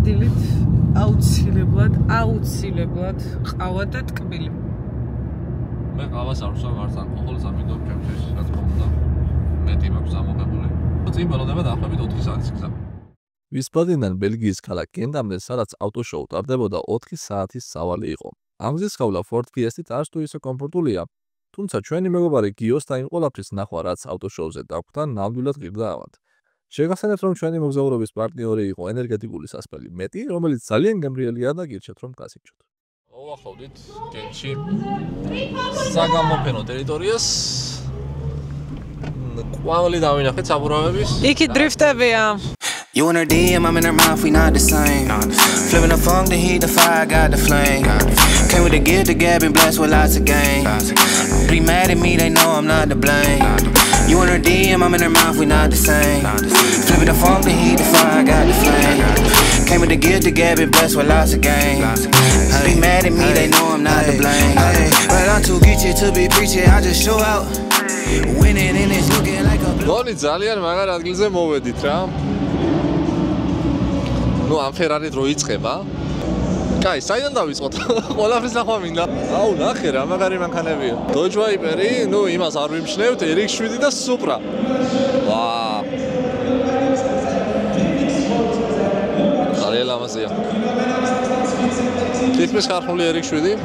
წერდილით აუცილებლად ყავა და ტკბილი. მე ყავას არ ვსვამ არც ალკოჰოლს ამინდობ ჩემთვის რა თქმა უნდა. მეტი მაქვს ამოღებული. წინ ბოლოდება დაახლოებით 4 საათის გზა. ვისბადენიდან ბელგიის ქალაქ გენტამდე, სადაც ავტოშოუ ტარდებოდა 4 საათის სავალი იყო. ამ გზის გავლა Ford Fiesta-ით არც თუ ისე კომფორტულია, თუმცა ჩვენი მეგობარი გიოს და იმ ყველაფრის ნახვა, რაც ავტოშოუზე დაგვხდა, ნამდვილად ღირდა ავად. შეგახსენებთ, რომ ჩვენი მოგზაურობის პარტნიორი იყო ენერგეტიკული სასმელი მეტი, რომელიც ძალიან გემრიელია და გირჩევთ, რომ გასიჩოთ. მოვახლოვდით გენტში საგამოფენო ტერიტორიას. ყვავილი დავინახეთ საბურავების. იქი დრიფტებია. You in her DM, I'm in her mouth, we not the same. Flipping the funk, the heat, the fire, got the flame. Came with the gift, the gab, and blessed with lots of game. Be mad at me, they know I'm not to blame. You in her DM, I'm in her mouth, we not the same. Flipping the funk, the heat, the fire, got the flame. Came with the gift, the gab, and blessed with lots of game. Be mad at me, they know I'm not to blame. But I'm too geeky to be preaching, I just show out. Winning and it's looking like a blow. გონი ძალიან მაგარ ადგილზე მოვედით რა. ნუ ამ ფერარით რო იწყება. კაი, საიდან დავიწყოთ? ყველაფრის ნახვა მინდა. აუ, ნახე რა მაგარი მანქანებია. Dodge Viper-ი, ნუ იმას არ ვიმჩნევთ, RX-7 და Supra. ვა. ძალიან ლამაზია. თითქმის ხარხული RX-7.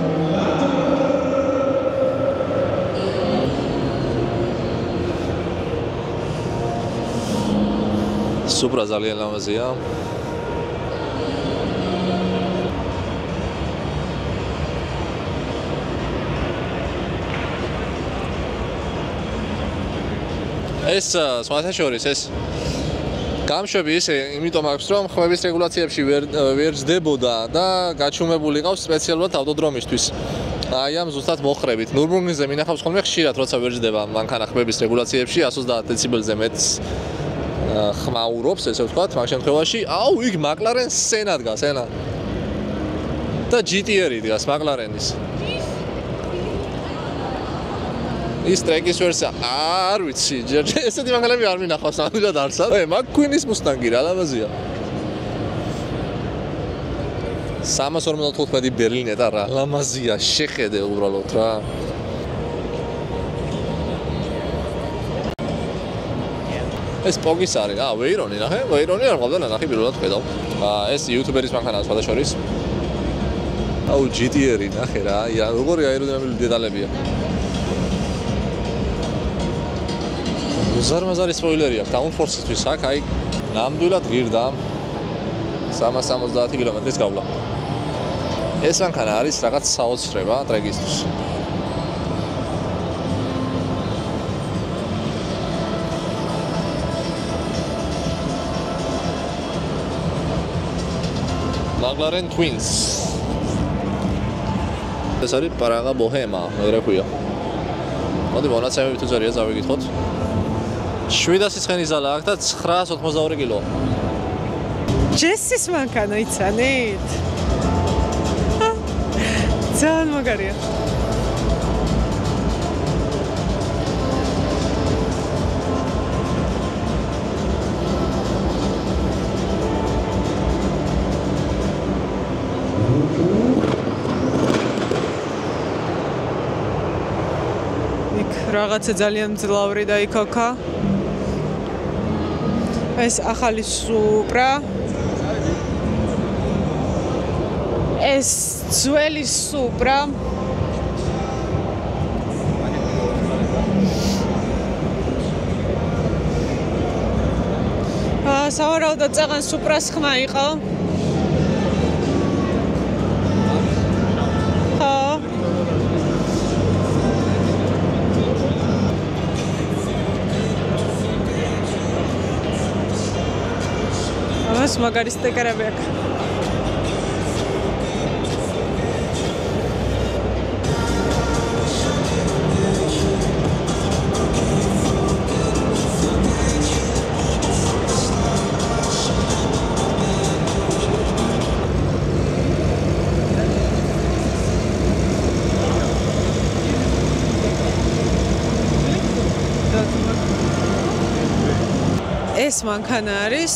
Supra ძალიან ლამაზია. ეს სხვათა შორის ეს გამშვები ისე იმიტომ აქვს რომ ხმების რეგულაციებში ვერ ჯდებოდა და გაჩუმებული ყავს სპეციალურად ავტოდრომისთვის. აი ამ ზუსტად მოხრებით. ნურბურგრინგზე მინახავს ხოლმე ხშირად როცა ვერ ჯდება მანქანა ხმების რეგულაციებში 130 დეციბელზე მეტს ხმაურობს, ესე ვთქვათ, მაგ შემთხვევაში. აუ, იქ McLaren Senna დგას, ენა. და GT-ი დგას McLaren-ის. ის ტრეკის ვერსია არ ვიცი, ესეთი მანქანები არ მინახავს, ნამდვილად არც. McQueen-ის Mustang-ი რა ლამაზია. 345 ბერლინეტა რა. ლამაზია, შეხედე უბრალოდ რა. ეს პოგის არის, ვეირონი ნახე, ვეირონი არ მყავდა ნახე პირველად ხედავ. ეს იუთუბერის მანქანაა სხვათა შორის. აუ GT-ი ნახე რა, როგორი აეროდინამიკური დეტალებია. ზარმაზარი სპოილერი აქვს Downforce-ისთვის აქ, აი ნამდვილად ღირდა 370 კილომეტრის გავლა. ეს მანქანა არის რაღაც საოცრება ტრეკისთვის. McLaren Twins. ეს არის პარაგა ბოჰემა, ეგრე ქვია. მოდი მონაცემები თუ წერია წავიკითხოთ. 700 სიცხენის ზალა აქვს და 982 კილო. ჯესის მანქანა იცანით? ძალიან მაგარია. იქ რაღაცა ძალიან მძლავრი დაიქოქა. ეს ახალი Supra. ეს ძველი Supra. სავარაუდოდ წაღან Supra-ს ხმა იყო. მაგარი სტეკერები აქვს. ეს მანქანა არის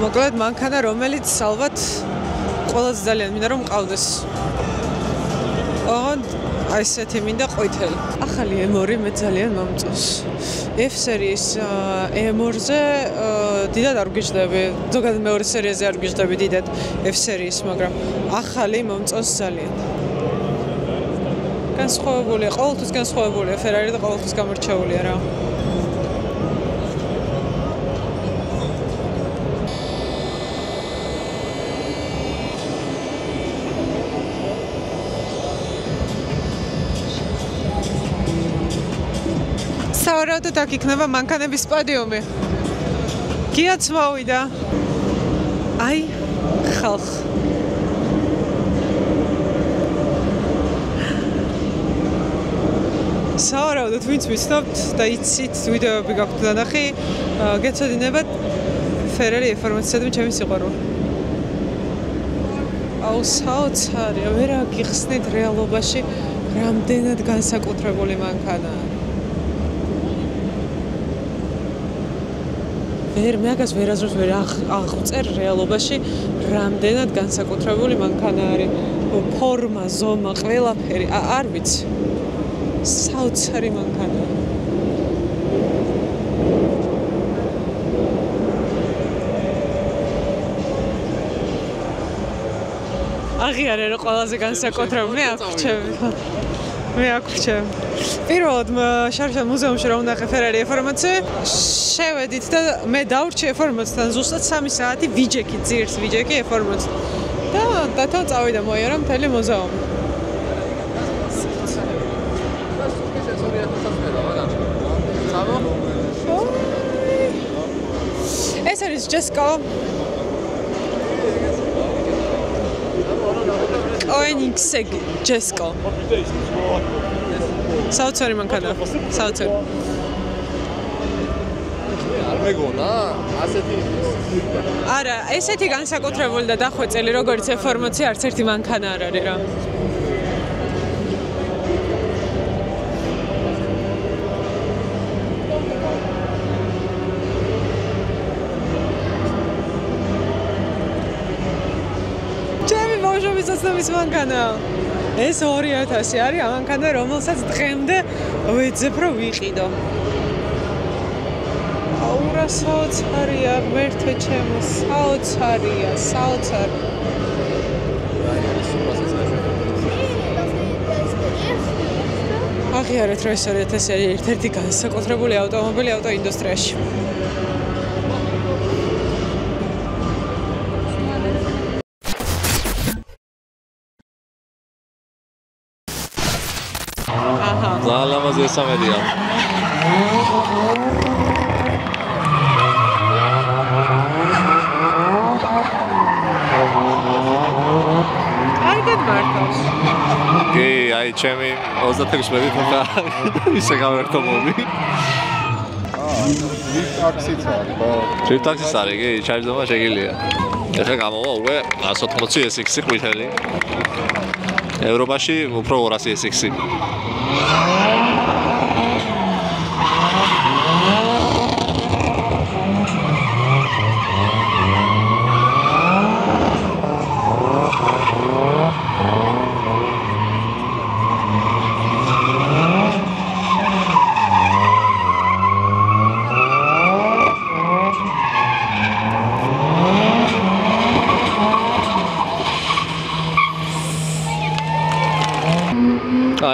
მოკლედ მანქანა რომელიც ალბათ ყველაზე ძალიან მინდა რომ მყავდეს. ოღონდ აი ესეთი მინდა ყვითელი. ახალი M2 მე ძალიან მომწონს. F series M2-ზე დიდად არ ვგიჟდები. ზოგადად მეორე სერიაზე არ ვგიჟდები დიდად F series, მაგრამ ახალი მომწონს ძალიან. განსხვავებულია, ყოველთვის განსხვავებულია Ferrari და ყოველთვის გამორჩეულია რა. სავარაუდოდ აქ იქნება მანქანების პოდიუმი. გიაც მოვიდა. აი, ხალხ. სავარაუდოდ ვინც ვიცნობთ და იცით ვიდეოები გაქვთ დანახი, გეცოდინებათ Ferrari F40-სადმი ჩემი სიყვარული. აუ, საოცარია, ვერ აგიხსნით რეალობაში რამდენად განსაკუთრებული მანქანაა. მე აგას ვერაზრს ვერ აღწერ რეალობაში რამდენად განსაკუთრებული მანქანა არის. ფორმა, ზომა, ყველაფერი, არ ვიცი. საოცარი მანქანაა. აღიარე რომ ყველაზე განსაკუთრებული მე აქ ვრჩევ. პირველად შარშან მუზეუმში რომ ვნახე Ferrari F40, შევედით და მე დავრჩი F40-თან ზუსტად 3 საათი ვიჯექი, ძირს ვიჯექი F40. და თან წავიდა მოიარა მთელი მუზეუმი. ეს არის Jesko. Koenigsegg Jesko. საოცარი მანქანა. საოცარი. არ მეგონა, ასეთი. არა, ესეთი განსაკუთრებული და დახვეწილი როგორც F40 არც ერთი მანქანა არ არის რა. ჩემი ბავშვობის ოცნების მანქანა. ეს 2000 არის ამანქანა რომელსაც დღემდე ვეძებ რომ ვიყიდო. აუ რა საოცარია, მერტე ჩემო, საოცარია, საოცარი. აღიარეთ რომ ეს 2000 არის ერთ-ერთი განსაკუთრებული ავტომობილი ავტოინდუსტრიაში. ლამაზი ესამედია. კარგად მართავს. კი, აი ჩემი 26 მეტი თქა ისე გავერთობობი. Drift taxi-ც არის, ხო? Drift taxi-ც არის, კი, ჩაიძმა შეგიძლია. ეხლა გამოვა უკვე 180 SX ყვითელი. ევროპაში უფრო 200 SX.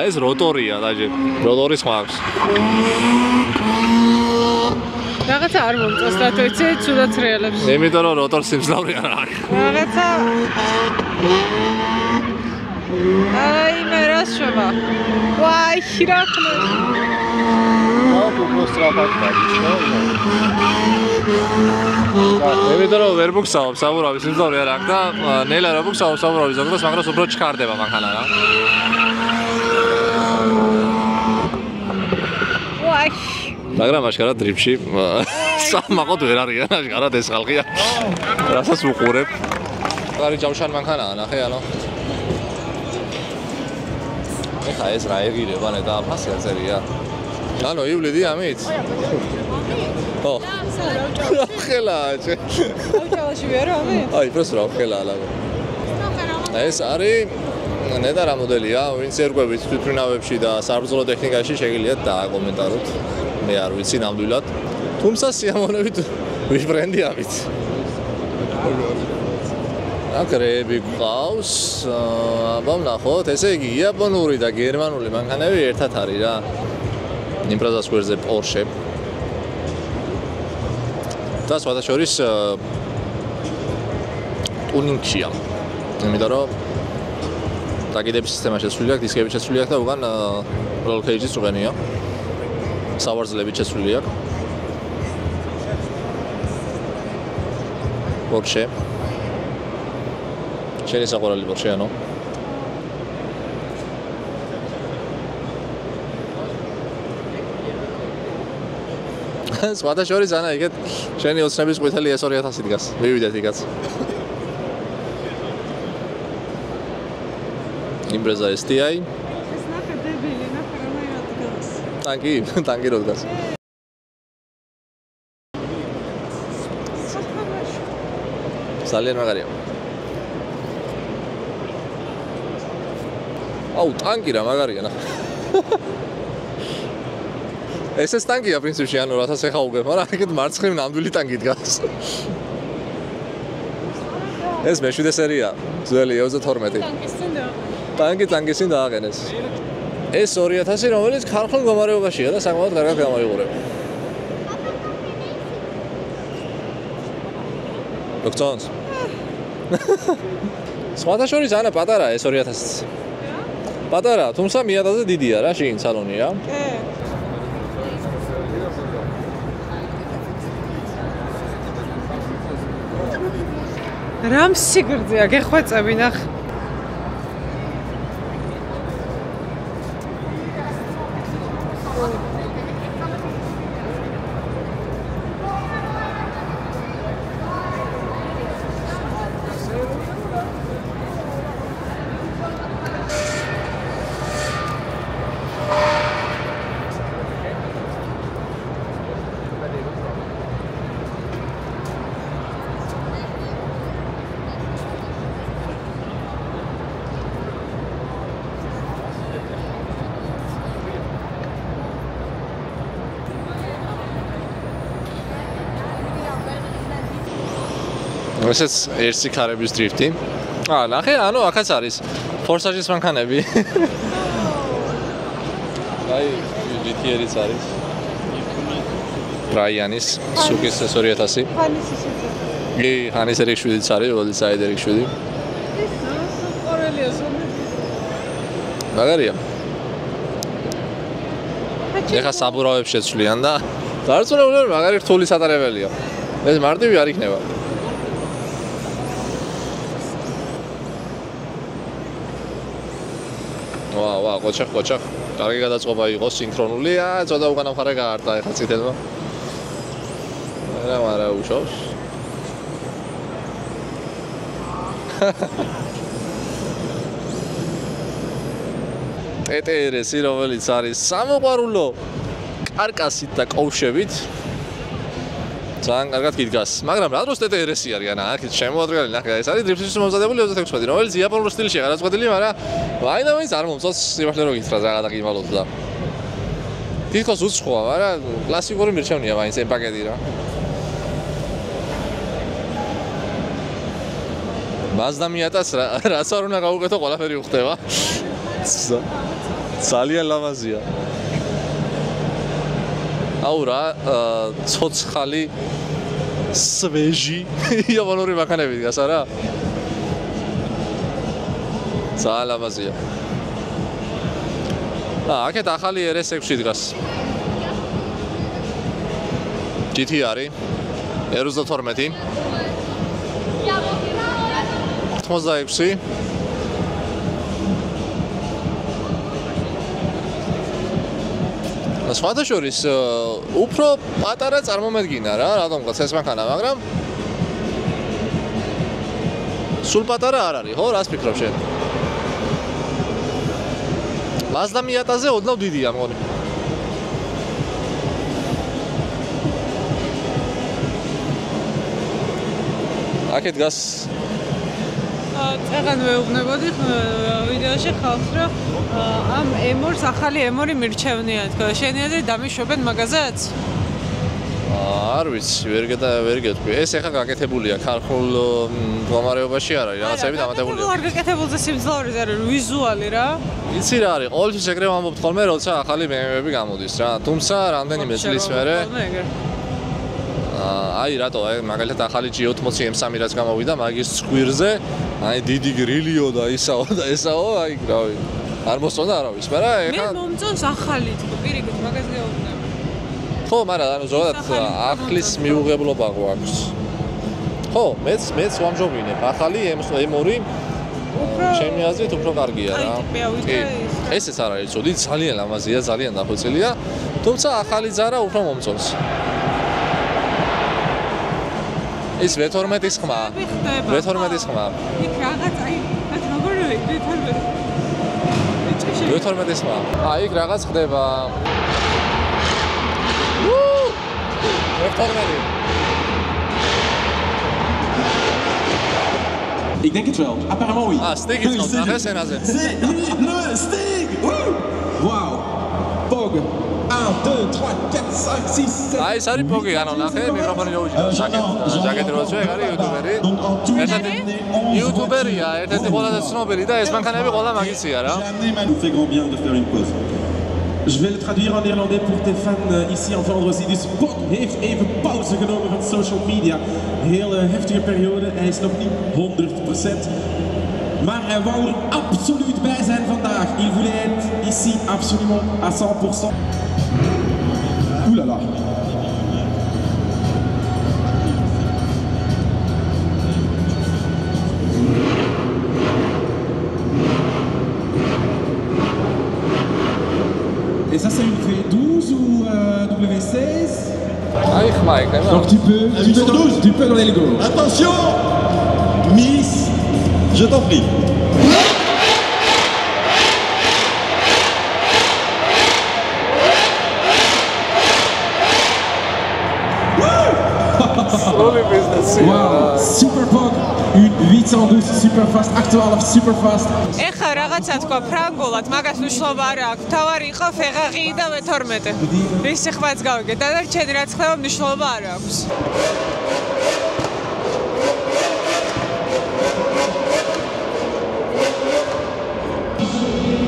ეს როტორია დაჟე. როტორის ხმავს. რაღაცა არ მომწონს, რატო იცი, ცუდად რეალებს. იმიტომ რომ როტორ სიმძლავრე არ არის. რაღაცა აი მე რა შევა. ვაი, რა ხმე. უფრო სწრაფად გაიჩნდა. იმიტომ რომ ვერ ბუქსავ, საბურავი სიმძლავრე არ აქვს და ნელა რა ბუქსავ, საბურავი ზოგადად მაგრამ უფრო ჩქარდება მანქანა რა. ვაი. მაგრამ აშკარად დრიფში სამაყოდ ვერ არიან, აშკარად ეს ხალხია. რასაც უყურებ. არის ჯავშან მანქანაა, ნახე ანუ. ეხა ეს რა ეგირება ნე და ფასი აწერია. ანუ ივლიდი ამით? ხო. ხელაა ჭე. აუჭალაში ვიარო ამი? აი, просто რა ხელაა ლაბა. ეს არის ნეტარა მოდელია, ვინც ერკვებით თვითმფრინავებში და საბრძოლო ტექნიკაში შეგიძლიათ დააკომენტაროთ. მე არ ვიცი ნამდვილად. თუმცა სიამოვნებით ვინ ბრენდი ამით. აკრები ყავს, აბა ვნახოთ, ესე იგი იაპონური და გერმანული მანქანები ერთად არის რა. იმპრეზას გვერდზე Porsche. და სხვათა შორის ტუნინგშია. იმიტომ რომ დაგიდების სისტემა შეცვლილი აქვს, დისკები შეცვლილი აქვს და უკან roll cage-იც უყენია. სავარძლები შეცვლილი აქვს. Porsche. შენი საყვარელი Porsche ანუ? სხვათა შორის ანა იგეთ შენი ოცნების ყვითელი S2000 დგას. მივიდეთ იქაც. იმპრეზა STI. ეს ნახე დებილი, ნახე რომელად დგას. ტანკი რო დგას. ძალიან მაგარია. აუ, ტანკი რა მაგარია ნახე. ეს ტანკია პრინციპში, ანუ რასაც ეხა უგებ, მაგრამ აქეთ მარცხნივ ნამდვილი ტანკი დგას. ეს მე-7 სერია, ძველი 22. ტანკის წინ დააყენეს. ეს 2000, რომელიც ქარხნულ მდგომარეობაშია და საკმაოდ კარგად გამოიყურება. Doktorns. სხვათა შორის ანა პატარაა ეს 2000. პატარა, თუმცა მიატაზე დიდია რა, შინ სალონი რა. კი. რამ სიგრძეა, გეხვეწები ნახე. ესეც ერთი ქარების დრიფტი. ნახე, ანუ აქაც არის ფორსაჟის მანქანები. აი, GT-რიც არის. ბრაიანის, სუკის 2000. ფანის ისეთი. კი, ხანის RX-7-იც არის, როდის აი RX-7. ორელია სონი. მაგარია. ეხა საბურავებს შეცვლიან და დარწმუნებული მაგარი რთული სატარებელია. ეს მარტივი არ იქნება. ვა, ყოჩახ. კარგი გადაწყობა იყო, სინქრონული. ცოტა უკანა მხარე გაარტა ეხა წითელმა. არა უშავს. TTRS-ი, რომელიც არის სამოყვარულო კარკასით და კოვშებით. ძალიან კარგად გიდგას, მაგრამ რა დროს TTRS-ი არის, ანა, აქ შემოადგარი ნახე, ეს არის დრიფტისთვის მომზადებული 26, რომელიც იაპონურ სტილშია გადაწყვეტილი, მაგრამ ვაინდამის არ მომწონს სიმართლე რომ გითხრა რა გადაგიმალოთ და თითქოს უცხოა, მაგრამ კლასიკური მირჩევნია ვაინს ეს პაკეტი რა. Mazda Miatas რაც არ უნდა გავუკეთო, ყველაფერი უხდება. ძალიან ლამაზია. აუ რა, ცოცხალი სვეჟი იაპონური მანქანები დგას არა? ძალიან ლამაზია. აქეთ ახალი RS6 დგას. GT არის 22. 86. სხვათა შორის უფრო პატარა წარმომედგინა რა, რატომღაც ეს მანქანა, მაგრამ სულ პატარა არ არის, ხო, რას ფიქრობ შენ? Mazda Miata-ზე ოდნავ დიდია მგონი. აქეთ გას წეგან მეუბნებოდი ვიდეოში ხალხს რომ ამ ემორს ახალი ემორი მირჩევნიან თქო შენი აზრით დამიშვებენ მაგაზეც? არ ვიცი, ვერ გეტყვი. ეს ეხა გაკეთებულია ქართულ მდგომარეობაში არ არის, რაღაცები დამატებულია. არ გაკეთებულზე სიმძლავრეზე არის ვიზუალი რა. იცი რა არის, ყოველთვის ეგრე ვამბობთ ხოლმე, როცა ახალი მემები გამოდის რა. თუმცა რამდენიმე წლის მერე აი რატო მაგალითად ახალი G80 M3 რაც გამოვიდა მაგის სკვირზე, აი დიდი გრილიო და ისაო და ესაო, აი რავი. არ მოსწონდა არავის, მაგრამ ეხა მე მომწონს ახალი თქო, პირიქით მაგას გეუბნები. ხო, მაგრამ ანუ ზოგადად ახლის მიუღებლობა გვაქვს. ხო, მეც ვამჯობინებ. ახალი M2 ჩემი აზრით უფრო კარგია რა. ესეც არ არის ცუდი, ძალიან ლამაზია, ძალიან დახვეწილია, თუმცა ახალი ზარა უფრო მომწონს. ის V12-ის ხმა. V12-ის ხმა. იქ რაღაც აი როგორია V12. V12-ის ხმა. აი იქ რაღაც ხდება. Ik denk het wel. Apparemment oui. Stig is nog naar Senaze. C'est le Stig. Wauw. Pog. 1 2 3 4 5 6 7. აი სარი პოგი ანუ ნახე მიკროფონი როუჯდა ჟაკეტი როუჯდა ეგ არის იუთუბერი ერთად იუთუბერია ერთად ყველაზე ცნობილი და ეს მანქანები ყველა მაგიცია რა Nous fait grand bien de faire une pause. Je vais le traduire en néerlandais pour tes fans ici en Vlaanderen aussi. Dus Pog heeft even pauze genomen van social media. Een hele heftige periode. Hij is nog niet 100%. Maar hij wou er absoluut bij zijn vandaag. Il voulait être ici absolument à 100%. Ouh là là. Et ça c'est une V12 ou W16? აი ხმა იქნება Donc tu peux donner le go. Attention Miss, je t'en prie. სრული ბიზნესი Wow, super Pog, une 812 super fast, actual super fast. ეხა რაღაცა თქვა ფრანგულად, მაგას მნიშვნელობა არ აქვს. თავარი იყო ფეღაღი და V12. ის ხმაც გავიგე. დანარჩენი რაც ხდება მნიშვნელობა არ აქვს.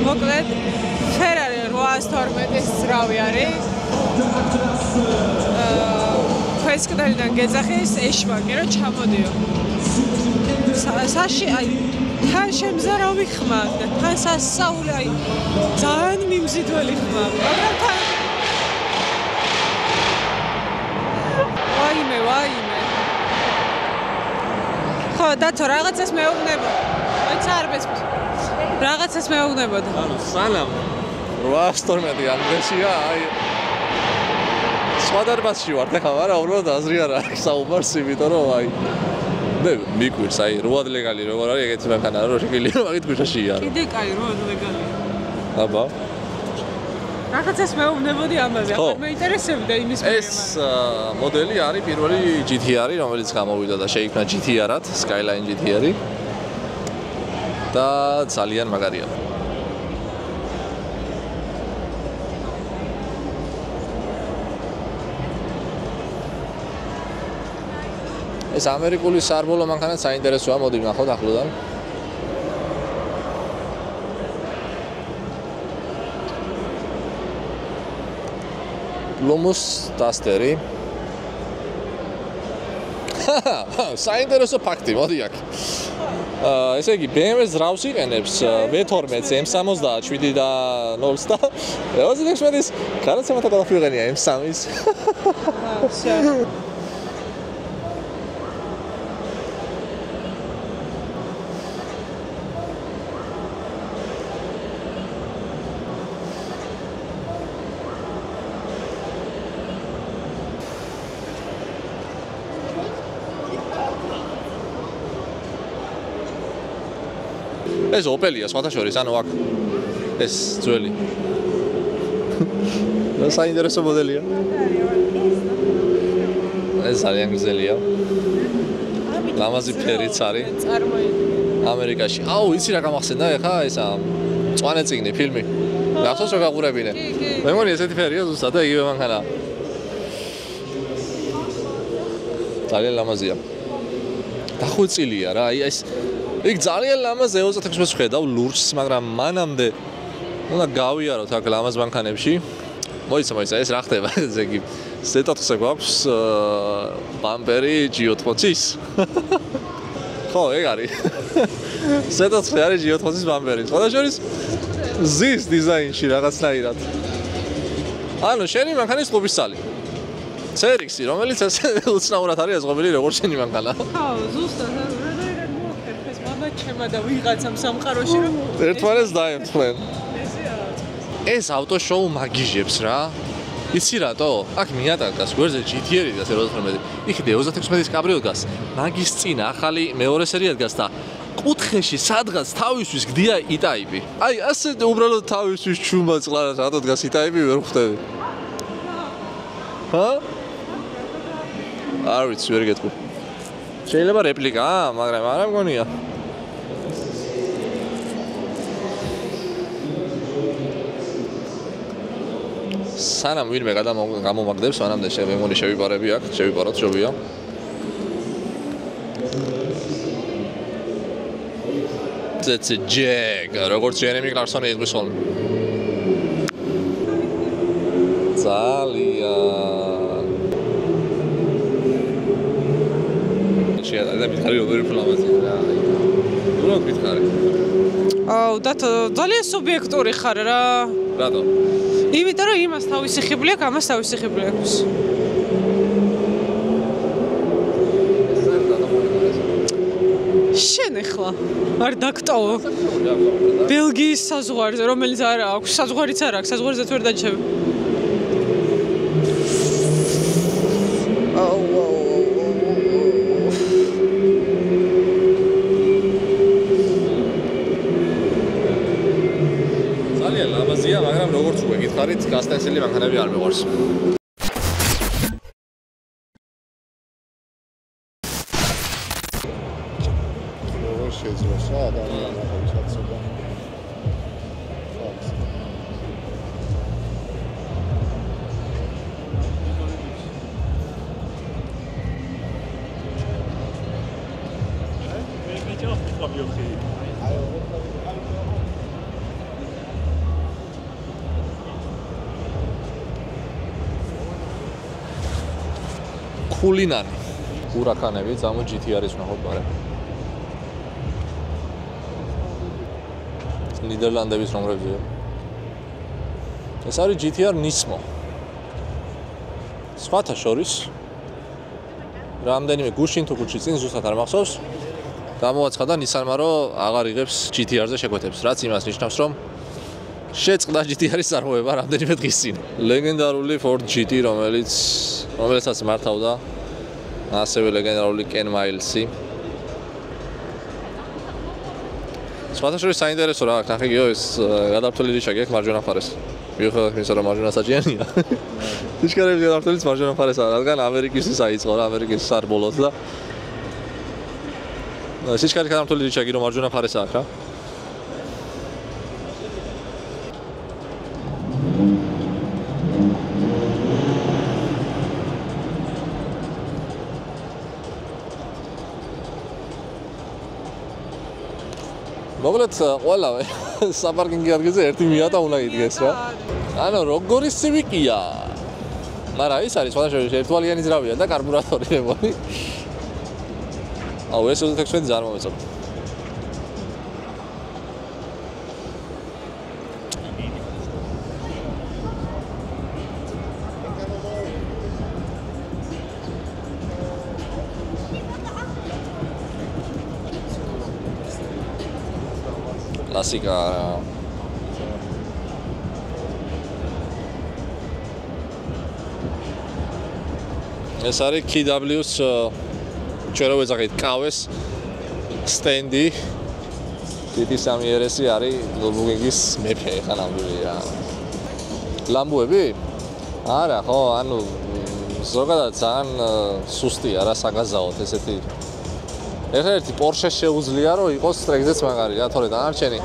მოკლედ Ferrari 812-ის ძრავი არის. ფესკდალიდან გეძახის ეშმაკი რომ ჩამოდიო. საში აი თან შემზარავი ხმა და თან სასწაული აი ძალიან მიმზიდველი ხმა, მაგრამ თან ვაიმე. ხო, დათო რაღაცას მეუბნებოდი. ვიცი არ მესმის. რაღაცას მეუბნებოდი. ანუ სანამ 812 ანგლისია აი სხვა დარბაზში ვარ და ხარ უბრალოდ აზრი არ არის საუბარს იმიტომ რომ აი მე მიკვირს აი 8 ლეგალი როგორ არის ეგეთი მანქანა რომ შეგიძლია მაგით გუშაში არა კიდე კაი 8 ლეგალი აბა რაღაცას მეუბნებოდი ამაზე ახლა მეინტერესებდა იმის ეს მოდელი არის პირველი GT-R რომელიც გამოვიდა და შეიქმნა GT-R-ად Skyline GT-R და ძალიან მაგარია ეს ამერიკული სარბოლო მანქანა საინტერესოა, მოდი ვნახოთ ახლოდან. Lomus Dasteri. საინტერესო ფაქტი, მოდი აქ. ესე იგი BMW ზრავს იყენებს V12 M60 7 და 0 და 26-ის განაცემათა ყველაფერი იყენია M3-ის. ეს ოპელია სხვათა შორის, ანუ აქ ეს ძველი. და საინტერესო მოდელია. ეს ძალიან გზელია. ლამაზი ფერიც არის წარმოიდგინე. ამერიკაში. აუ, იცი რა გამახსენდა ეხა ესა მწვანე წიგნი ფილმი. გახსოვს რა გაყურებინე? მე მგონი ესეთი ფერია ზუსტად და იგივე მანქანა. ძალიან ლამაზია. დახვეწილია რა, აი ეს იქ ძალიან ლამაზ E36 ხედავ ლურჯს, მაგრამ მანამდე უნდა გავიაროთ აქ ლამაზ მანქანებში. მოიცა, ეს რა ხდება? ესე იგი Z4-ზე გვაქვს ბამპერი G80-ის. ხო, ეგ არის. Z4 არის G80-ის ბამპერი. სხვადასხვა ზის დიზაინში რაღაცნაირად. ანუ შენი მანქანის ყუბისცალი. CRX-ი, რომელიც ესე უცნაურად არის აზღობილი როგორც შენი მანქანა. ხო, ზუსტად, რადგან მოახერხეს მამა ჩემა და ვიღაცამ სამყაროში რომ ერთმანეთს დაემთხნენ. ესეა. ეს ავტოშოუ მაგიჟებს რა. იცი რატო? აქ მიატანკას გვერდზე GT-ი დგას 38. იქ E36-ის კაბრიო დგას. მაგის წინ ახალი მეორე სერია დგას და კუთხეში სადღაც თავისთვის გდია E-Type. აი, ასე უბრალოდ თავისთვის ჩუმა წყლარად რატო დგას E-Type ვერ ხვდები. ჰა? არ ვიცი, ვერ გეტყვი. შეიძლება რეპლიკაა, მაგრამ არა მგონია. სანამ ვინმე გამომაგდებს, მანამდე მე მგონი შევიპარები აქ, შევიპაროთ ჯობია. That's a jag, როგორც ჯერემი კლარკსონი იღბის ხოლმე. ძალიან. შეიძლება და მითხარი როგორი ფლამაზია რა. უბრალოდ მითხარი. აუ, და ძალიან სუბიექტური ხარ რა. რატო? იმიტომ რომ იმას თავისი ხიბლი აქვს, ამას თავისი ხიბლი აქვს. შენ ახლა არ დაგტოვო. ბელგიის საზღვარზე, რომელიც არ აქვს, საზღვარიც არ აქვს, საზღვარზე თუ ვერ დაჩები. ძალიან ლამაზია, მაგრამ როგორც უკვე გითხარით, გასტენსილი მანქანები არ მეყვარს. შეიძლება საერთოდ აღიჩაცება. კულინარი. ურაკანები, ძამო GT-რის ნახოთ ბარე. ნიდერლანდების რომლებზეა. ეს არის GT-R Nismo. სხვათა შორის რამდენიმე გუშინ თუ გუჩი წინ ზუსტად არ მახსოვს. გამოაცხადა Nissan-მა, რომ აღარ იღებს GT-R-ზე შეკვეთებს, რაც იმას ნიშნავს, რომ შეწყდა GT-R-ის წარმოება რამდენიმე დღის წინ. ლეგენდარული Ford GT, რომელსაც მართავდა ასევე ლეგენდარული Ken Miles-ი. სხვათა შორის საინტერესო რა აქვს, ნახე გიო ეს გადაფრთული რიჩაკი აქვს მარჯვენა მხარეს. მიუხედავად იმისა, რომ მარჯვენა საჭიანია. რიჩკარების გადაფრთულიც მარჯვენა მხარესაა, რადგან ამერიკისთვის აიწყო რა, ამერიკის სარბოლოდ და სიჩქარის გადაფრთული რიჩაკი რომ მარჯვენა მხარესაა აქ რა. მოკლედ ყველავე საპარკინგი ადგილზე ერთი მიატა უნდა იდგეს რა. ანუ როგორი სივიკია. მაგრამ ის არის სხვადასხვა ერთვალიანი ძრავია და კარბურატორი მე მგონი. აუ ეს 26 ძალიან მომეწონა. კლასიკა ეს არის KW-ს ჩვენ რო ვეძახით კავეს სტენდი GT3 RS-ი არის ნურბურგრინგის მეფე ხა ნამდვილი რა ლამბოები? არა ხო ანუ ზოგადად ძალიან სუსტია რა საგაზაოთ ესეთი ეხლა ერთი Porsche შეუძლია რომ იყოს ტრეკზეც მაგარი რა, თორე დანარჩენი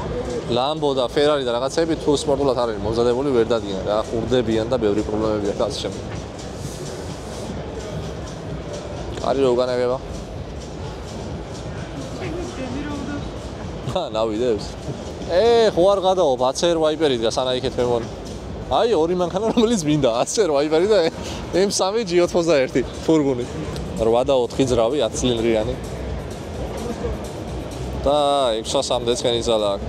Lambo და Ferrari და რაღაცები თუ სპორტულად არ არის მომზადებული ვერ დადგინან რა, ხურდებიან და ბევრი პრობლემები აქვს ასე შემდეგ. Ari რო განაგება? ნავიდებს. ხო არ გადაო, 10R Viper-ი დგას ანაიქეთ მე მგონი. აი, ორი მანქანა რომელიც მინდა, 10R Viper-ი და M3 G91 ფურგონი. 8 და 4 ძრავი 10 ცილინდრიანი. და 600-მდე ცხენისალა.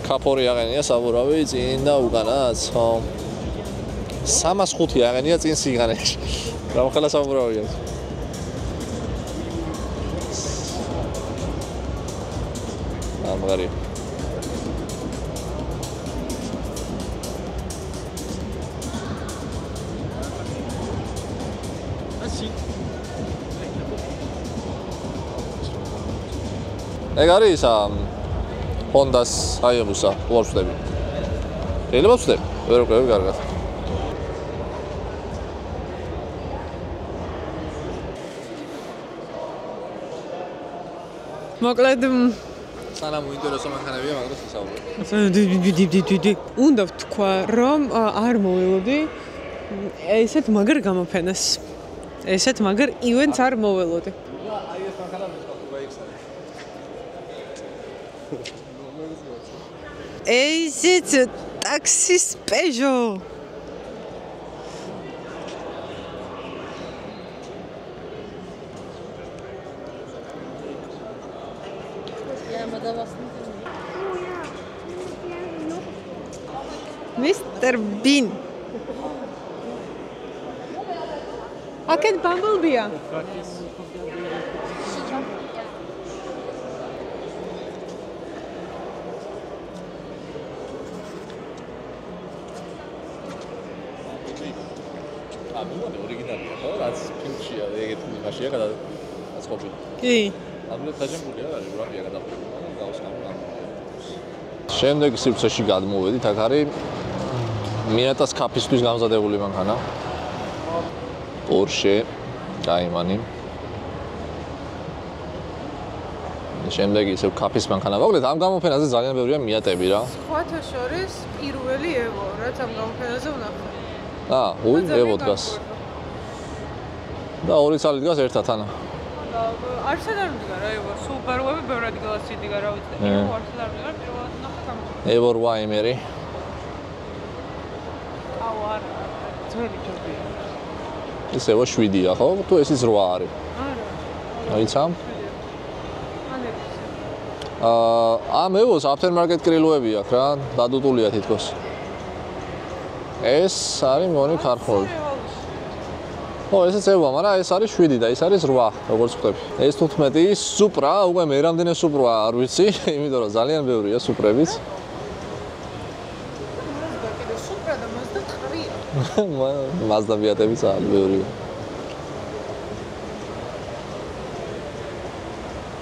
კაპორი აღენია საბურავი წინ და უკანაც, ხო. 305 აღენია წინ სიგანეში. რა მხოლოდ საბურავია. Magari. ეგ არის Honda-ს Hayabusa, ვარსდები. შეიძლება ვწდები, ვერ ვყევი კარგად. მოკლედ სანამ უინტერესო მანქანებია, მაგრამ შესაძლოა. უნდა ვთქვა, რომ არ მოველოდი ესეთ მაგარ გამოფენას. ესეთ მაგარ ივენტს არ მოველოდი. აი ეს მანქანა მეწყობა იქცაა. ესეთ ტაქსის Peugeot. Mr. Bean. Aked Bumblebee-ა. ამბობ ორიგინალია, ხო? რაც ფილმშია, ეგეთ იმაშია გადაწყობილი. კი. ამბობ დაჟანგულია, არის რამეა გადაწყობილი, გავსკამო. შემდეგ სივრცეში გადმოვედით, აქ არის Miatas კაფისთვის გამზადებული მანქანა. Porsche Cayman. შემდეგ ისევ კაფის მანქანა. მოკლედ ამ გამოფენაზე ძალიან ბევრია Miatები რა. სხვათა შორის პირველი Evo, რაც ამ გამოფენაზე ვნახე. Evo დგას. და ორი წალი დგას ერთად ანა. არცად არ მდგა რა Evo, Subaru-ები ბევრად დგას იდგა რა ვიცი. Evo არცად არ მდგა, პირველად ვნახე გამოფენა. Evo Waimeri. ძველი ჯობია. ეს Evo 7-ია, ხო? თუ ეს ის 8 არის. არა. აიცამ? ამ Evo-ს aftermarket კრილოები აქვს რა, დადუტულია თითქოს. ეს არის მონი ქარხნული. ხო, ესეც Evo-ა, მაგრამ ეს არის 7 და ეს არის 8, როგორც ხვდები. ეს 15 Supra, უკვე მე რამდენი Supra არ ვიცი, იმიტომ რომ ძალიან ბევრია Supra-ებიც. Mazda Fiat-ებიც არის ბევრია.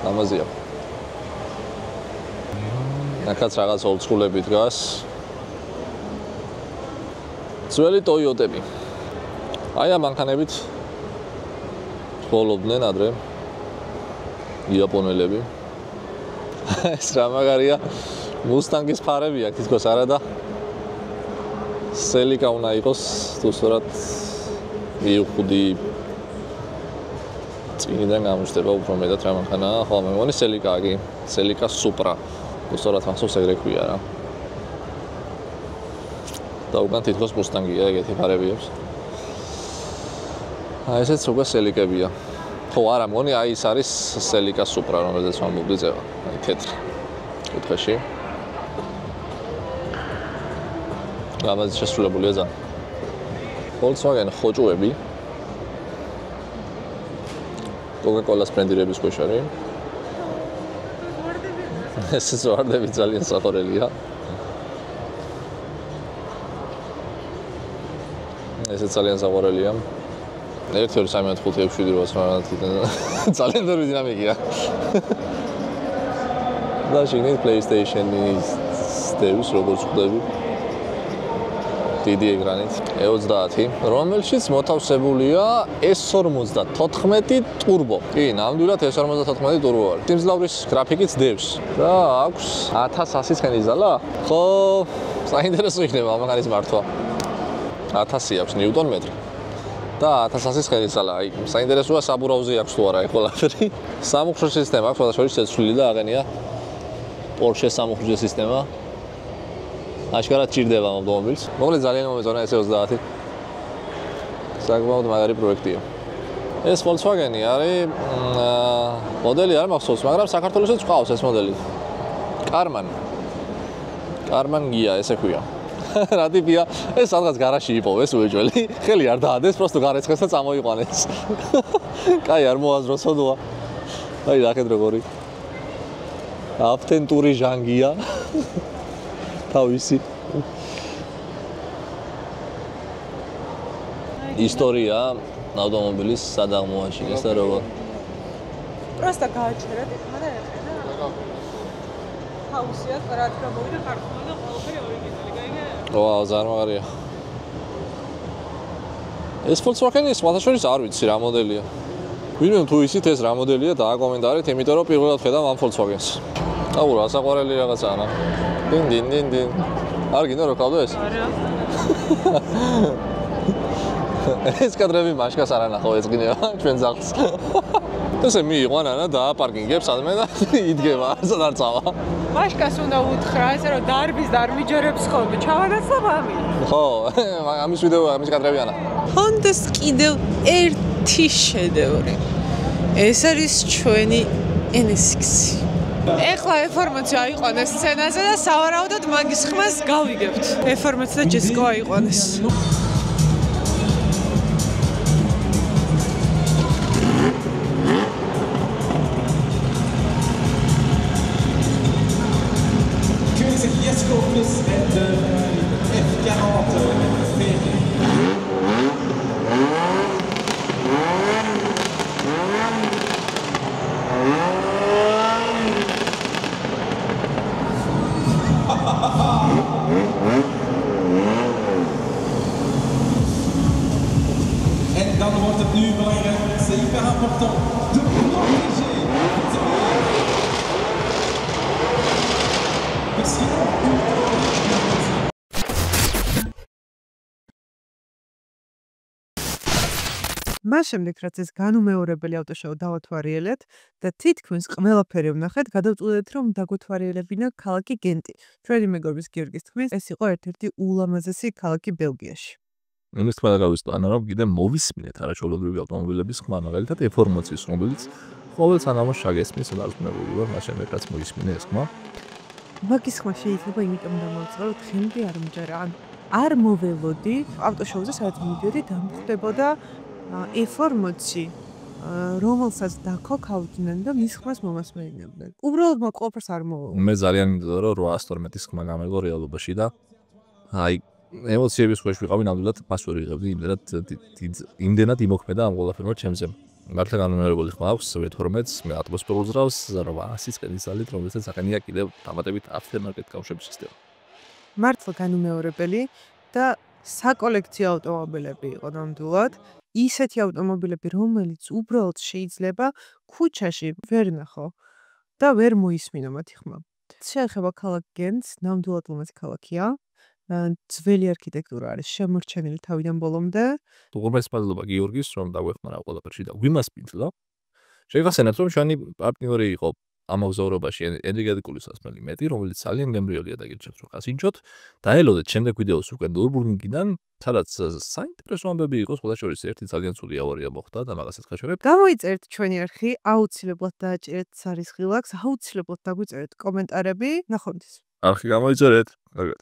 ამაზია. აქაც რაღაც ოლდსკულები დგას. ძველი Toyota-ები. აი ამ მანქანებით ხოლობდნენ ადრე იაპონელები. ეს რა მაგარია. Mustang-ის ფარები აქვს თითქოს არა და Celica უნდა იყოს თუ სწორად I5 წინიდან გამოჩნდება უფრო მეტად რა მანქანაა. ხო, მე მგონი Celica-ა კი, Celica Supra. თუ სწორად მახსოვს ეგრე ქვია რა. და უკან თითქოს Mustang-ია, ეგეთი ფარები აქვს. აი ესეც უკვე Celica-ებია. ხო, არა, მგონი აი ეს არის Celica Supra, რომელზეც ვამბობდი წევა. აი თეთრი. კუთხეში. ამაზე შესრულებულია ძალიან. Volkswagen ხოჭუები. Coca-Cola-ს ბრენდირების ქვეშ არის. ეს ზვარდები ძალიან საყურელია. ესე ძალიან საყურელია. 1 2 3 4 5 6 8 ძალიან ბევრი დინამიკია. და შეგნით PlayStation-ის დევს როგორც ხვდები. დიდი ეკრანით E30, რომელშიც მოთავსებულია S54 turbo. კი, ნამდვილად S54 turbo არის. სიმძლავრის გრაფიკიც დევს და აქვს 1100 ცხენის ძალა. ხო, საინტერესო იქნება ამაგანის მართვა. 1000 აქვს ნიუტონ მეტრი. და 1100 ცხენის ძალა. აი, საინტერესოა საბურავზე აქვს თუ არა ეს ყველაფერი. სამუხჯო სისტემა აქვს, შესაძლოა შეცვლილი და აღენია Porsche სამუხჯო სისტემა. აშკარად ჭირდება ამ ავტომობილს. მოკლედ ძალიან მომეწონა S30. საკმაოდ მაგარი პროექტია. ეს Volkswagen-ი არის მოდელი არ მახსოვს, მაგრამ საქართველოსაც ყავს ეს მოდელი. Karman Gia ესე ქვია. რა ტიპია? ეს სადღაც გარაჟში იპოვეს უეჭველი. ხელი არ დაადეს, просто გარეცხეს და წამოიყვანეს. კაი არ მოაზრო სოდოა. აი რაკეთ როგორი. ავთენტური ჟანგია. თავისი ისტორია ავტომობილის სადაღმოაშენეს და როგორ Просто გააჩერეთ ეხლა და ეყედა. თავისია რა თქმა უნდა ქართული და ყველაფერი ორიგინალი გაიგე? ვაუ, ზარმაღარია. ეს Volkswagen-ის სხვადასხვა არ ვიცი რა მოდელია. ვინმე თუ ისით ეს რა მოდელია დააკომენტარეთ, იმიტომ რომ პირველად ხედავ ამ Volkswagen-ს. აუ რა საყვარელი რაღაცაა რა. დინ. არ გინდა რომ ყავდა ეს? არა. ეს კადრები მაშკას არ ანახო ეწყინება ჩვენ ძაღლს. ესე მიიყვანა და დააპარკინგებს ადმე და იდგება, ასად არ წავა. მაშკას უნდა უთხრა, ესე რომ დარბის და არ მიჯერებს ხოლმე, ჩავაგაცდა მამი. ხო, ამის ვიდეო, ამის კადრები ანა. Honda-ს კიდევ ერთი შედევრი. ეს არის ჩვენი NSX. ეხლა E40 აიყვანეს სცენაზე და სავარაუდოდ მაგის ხმას გავიგებთ. E40 და Jessica აიყვანეს. Jesko plus en de F40 En dan wordt het nu belangrijk, c'est hyper important, de protéger. მას შემდეგ რაც ეს განუმეორებელი ავტოშოუ დავათვალიერეთ და თითქმის ყველაფერი ვნახეთ, გადავწყვეტეთ რომ დაგვეთვალიერებინა ქალაქი გენტი. ჩვენი მეგობის გიორგის თქმით, ეს იყო ერთ-ერთი ულამაზესი ქალაქი ბელგიაში. იმის თქმა გავისწავლა რომ კიდე მოვისმინეთ არაჩვეულებრივი ავტომობილების ხმა, მაგალითად E40-ის, რომელიც ყოველ სანამოს შაგესმის დარწმუნებული ვარ, მას შემდეგ რაც მოისმინე ეს ხმა. მაგის ხმა შეიძლება იმიტომ დამოვიწყო, რომ დღემდე არ მჯერა, არ მოველოდი ავტოშოუზე, სადაც მივიდოდი და მხვდებოდა E40, რომელსაც დაქოქავდნენ და მის ხმას მომასმენინებდნენ. უბრალოდ მაგ ყველაფერს არ მოველოდი. მე ძალიან მინდოდა რომ 812-ის ხმა გამეგო რეალობაში და აი ემოციების ქვეშ ვიყავი, ნამდვილად მას ვერ ვიღებდი, იმდენად იმოქმედა ამ ყველაფერმა ჩემზე. მართლა განუმეორებელი ხმა აქვს E12-ს, მე ატმოსფერულ ზრავს 800 ცხენის ძალით, რომელსაც აღენია კიდევ დამატებით aftermarket კავშირის სისტემა. მართლა განუმეორებელი და საკოლექციო ავტომობილები იყო ნამდვილად. ისეთი ავტომობილები, რომელიც უბრალოდ შეიძლება ქუჩაში ვერ ნახო და ვერ მოისმინო მათი ხმა. შეეხება ქალაქ გენტს, ნამდვილად ლამაზი ქალაქია. ძველი არქიტექტურა არის შემორჩენილი თავიდან ბოლომდე. უღრმეს მადლობა გიორგის, რომ დაგვეხმარა ყველაფერში და გვიმასპინძლა. შეგახსენებთ, რომ ჩვენი პარტნიორი იყო ამ მოგზაურობაში ენერგეტიკული სასმელი მეტი, რომელიც ძალიან გემრიელია და გირჩევთ რომ გასინჯოთ. დაელოდეთ შემდეგ ვიდეოს უკვე ნურბურგრინგიდან, სადაც საინტერესო ამბები იყო, სხვა შორის ერთი ძალიან ცუდი ავარია მოხდა და მაგასაც ხაშორებ. გამოიწერეთ ჩვენი არხი, აუცილებლად დააჭერეთ სარისხილაკს, აუცილებლად დაგვიწერეთ კომენტარები. ნახვამდის. არხი გამოიწერეთ. კარგად.